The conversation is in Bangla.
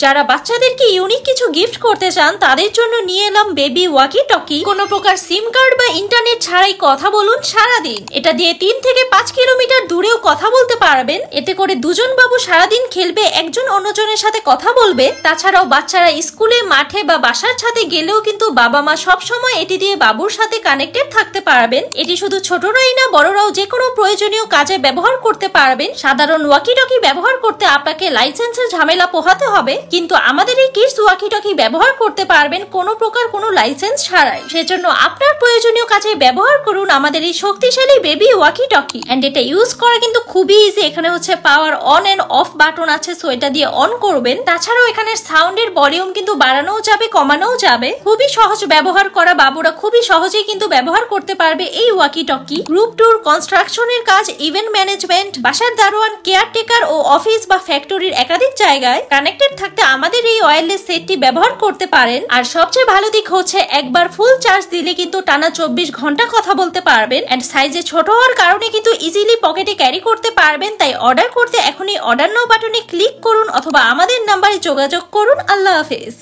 যারা বাচ্চাদেরকে ইউনিক কিছু গিফট করতে চান তাদের জন্য নিয়ে এলাম বেবি ওয়াকি টকি। কোনো প্রকার সিম কার্ড বা ইন্টারনেট ছাড়াই কথা বলুন সারাদিন। এটা দিয়ে 3 থেকে 5 কিলোমিটার দূরেও কথা বলতে পারবেন। এতে করে দুজন বাবু সারাদিন খেলবে, একজন অন্যজনের সাথে কথা বলবে। তাছাড়াও বাচ্চারা স্কুলে, মাঠে বা বাসার ছাদে গেলেও কিন্তু বাবা মা সবসময় এটি দিয়ে বাবুর সাথে কানেক্টেড থাকতে পারবেন। এটি শুধু ছোটরাই না, বড়রাও যে কোনো প্রয়োজনীয় কাজে ব্যবহার করতে পারবেন। সাধারণ ওয়াকি টকি ব্যবহার করতে আপনাকে লাইসেন্সের ঝামেলা পোহাতে হবে, কিন্তু আমাদের এই কিডস ওয়াকি টকি ব্যবহার করতে পারবেন কোনো প্রকার কোনো লাইসেন্স ছাড়াই। সেজন্য আপনার প্রয়োজনীয় কাজে ব্যবহার করুন আমাদের এই শক্তিশালী বেবি ওয়াকি টকি। এন্ড এটা ইউজ করা কিন্তু খুবই ইজি। এখানে হচ্ছে power on end of button আছে, সো এটা দিয়ে অন করবেন। তাছাড়াও এখানে সাউন্ডের ভলিউম কিন্তু বাড়ানোও যাবে, কমানোও যাবে। খুবই সহজ ব্যবহার করা, বাবুরা খুবই সহজেই কিন্তু ব্যবহার করতে পারবে এই ওয়াকি টকি। গ্রুপ ট্যুর, কনস্ট্রাকশনের কাজ, ইভেন্ট ম্যানেজমেন্ট, বাসার দারোয়ান, কেয়ারটেকার ও অফিস বা ফ্যাক্টরির একাধিক জায়গায় কানেক্টেড থাকতে আমাদের এই ওয়্যারলেস সেটটি ব্যবহার করতে পারেন। আর সবচেয়ে ভালো দিক হচ্ছে একবার ফুল চার্জ দিলে কিন্তু টানা 24 ঘন্টা কথা বলতে পারবেন। এন্ড সাইজে ছোট হওয়ার কারণে কিন্তু ইজিলি পকেটে ক্যারি করতে পারবেন। তাই অর্ডার করতে এখনই অর্ডার নাও বাটনে ক্লিক করুন অথবা আমাদের নাম্বারে যোগাযোগ করুন। আল্লাহ হাফেজ।